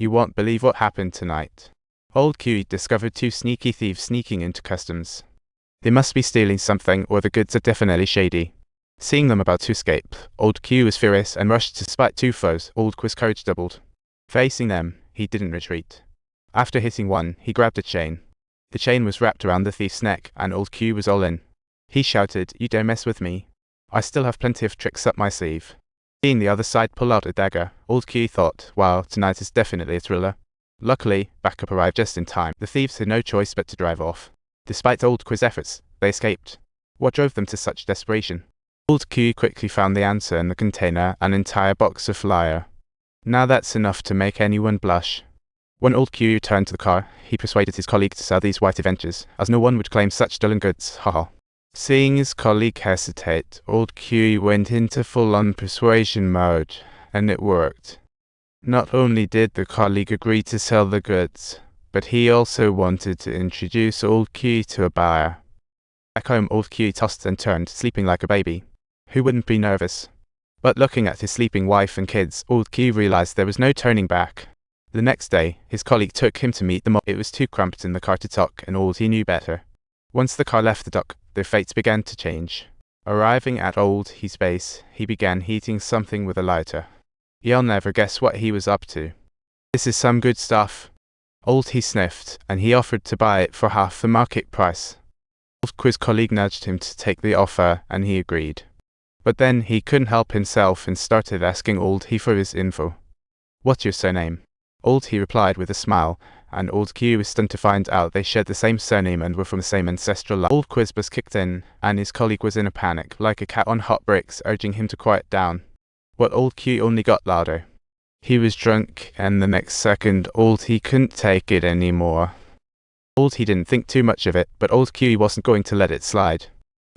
You won't believe what happened tonight. Old Q discovered two sneaky thieves sneaking into customs. They must be stealing something, or the goods are definitely shady. Seeing them about to escape, Old Q was furious and rushed to spite two foes. Old Q's courage doubled. Facing them, he didn't retreat. After hitting one, he grabbed a chain. The chain was wrapped around the thief's neck, and Old Q was all in. He shouted, "You dare mess with me? I still have plenty of tricks up my sleeve." Seeing the other side pull out a dagger, Old Q thought, wow, tonight is definitely a thriller. Luckily, backup arrived just in time. The thieves had no choice but to drive off. Despite Old Q's efforts, they escaped. What drove them to such desperation? Old Q quickly found the answer in the container, an entire box of flour. Now that's enough to make anyone blush. When Old Q returned to the car, he persuaded his colleague to sell these white adventures, as no one would claim such stolen goods, haha. Seeing his colleague hesitate, Old Q went into full-on persuasion mode, and it worked. Not only did the colleague agree to sell the goods, but he also wanted to introduce Old Q to a buyer. Back home, Old Q tossed and turned, sleeping like a baby. Who wouldn't be nervous? But looking at his sleeping wife and kids, Old Q realized there was no turning back. The next day, his colleague took him to meet the mob. It was too cramped in the car to talk, and Old Q knew better. Once the car left the dock, their fates began to change. Arriving at Old Q's base, he began heating something with a lighter. You'll never guess what he was up to. "This is some good stuff." Old Q sniffed, and he offered to buy it for half the market price. Old Q's colleague nudged him to take the offer, and he agreed. But then he couldn't help himself and started asking Old Q for his info. "What's your surname?" Old Q replied with a smile, and Old Q was stunned to find out they shared the same surname and were from the same ancestral line. Old Q's bus kicked in, and his colleague was in a panic, like a cat on hot bricks, urging him to quiet down. But Old Q only got louder. He was drunk, and the next second, Old Q couldn't take it anymore. Old Q didn't think too much of it, but Old Q wasn't going to let it slide.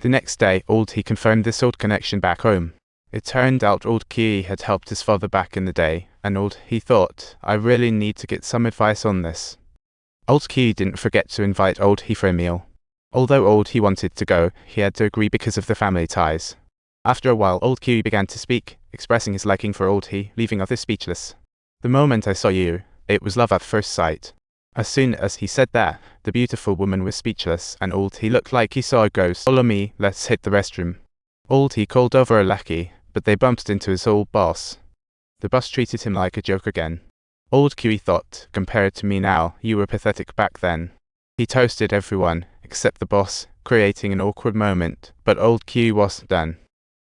The next day, Old Q confirmed this old connection back home. It turned out Old Q had helped his father back in the day, and Old Q thought, I really need to get some advice on this. Old Q didn't forget to invite Old Q for a meal. Although Old Q wanted to go, he had to agree because of the family ties. After a while, Old Q began to speak, expressing his liking for Old Q, leaving others speechless. "The moment I saw you, it was love at first sight." As soon as he said that, the beautiful woman was speechless, and Old Q looked like he saw a ghost. "Follow me, let's hit the restroom." Old Q called over a lackey, but they bumped into his old boss. The boss treated him like a joke again. Old Q thought, compared to me now, you were pathetic back then. He toasted everyone, except the boss, creating an awkward moment, but Old Q wasn't done.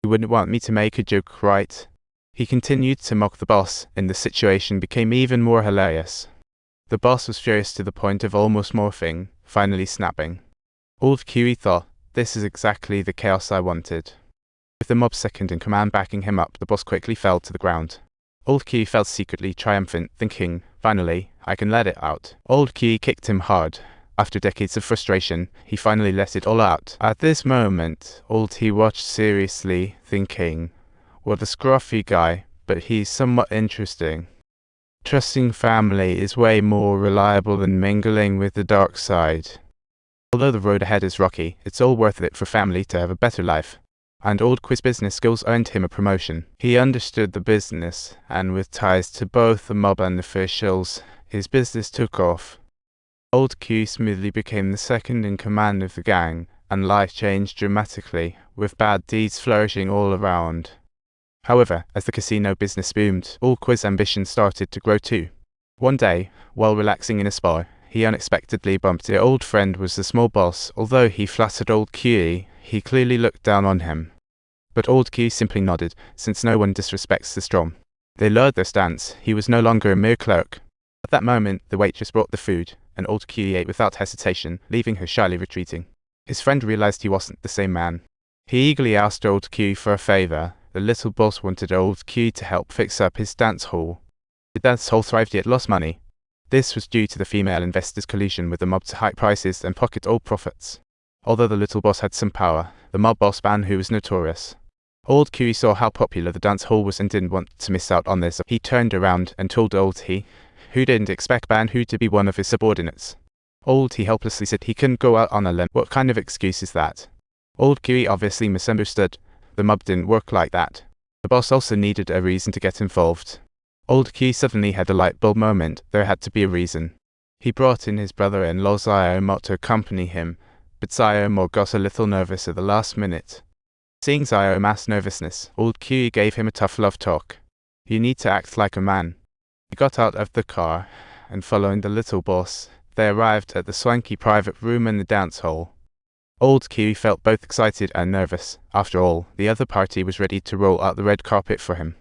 "You wouldn't want me to make a joke, right?" He continued to mock the boss, and the situation became even more hilarious. The boss was furious to the point of almost morphing, finally snapping. Old Q thought, this is exactly the chaos I wanted. With the mob second in command backing him up, the boss quickly fell to the ground. Old Q felt secretly triumphant, thinking, finally, I can let it out. Old Q kicked him hard. After decades of frustration, he finally let it all out. At this moment, Old Q watched seriously, thinking, what a scruffy guy, but he's somewhat interesting. Trusting family is way more reliable than mingling with the dark side. Although the road ahead is rocky, it's all worth it for family to have a better life. And Old Q's business skills earned him a promotion. He understood the business, and with ties to both the mob and officials, his business took off. Old Q smoothly became the second in command of the gang, and life changed dramatically, with bad deeds flourishing all around. However, as the casino business boomed, Old Q's ambition started to grow too. One day, while relaxing in a spa, he unexpectedly bumped into old friend was the small boss. Although he flattered Old Q, he clearly looked down on him. But Old Q simply nodded, since no one disrespects the strong. They lowered their stance, he was no longer a mere clerk. At that moment, the waitress brought the food, and Old Q ate without hesitation, leaving her shyly retreating. His friend realized he wasn't the same man. He eagerly asked Old Q for a favor. The little boss wanted Old Q to help fix up his dance hall. The dance hall thrived yet lost money. This was due to the female investors' collusion with the mob to hike prices and pocket all profits. Although the little boss had some power, the mob boss Ban Hu was notorious. Old Q saw how popular the dance hall was and didn't want to miss out on this. He turned around and told Old Q, who didn't expect Ban Hu to be one of his subordinates. Old Q helplessly said he couldn't go out on a limb. What kind of excuse is that? Old Q obviously misunderstood. The mob didn't work like that. The boss also needed a reason to get involved. Old Q suddenly had a light bulb moment. There had to be a reason. He brought in his brother-in-law Xiaomo to accompany him, but Xiaomo got a little nervous at the last minute. Seeing Xiaomo's nervousness, Old Q gave him a tough love talk. You need to act like a man. He got out of the car, and following the little boss, they arrived at the swanky private room in the dance hall. Old Q felt both excited and nervous. After all, the other party was ready to roll out the red carpet for him.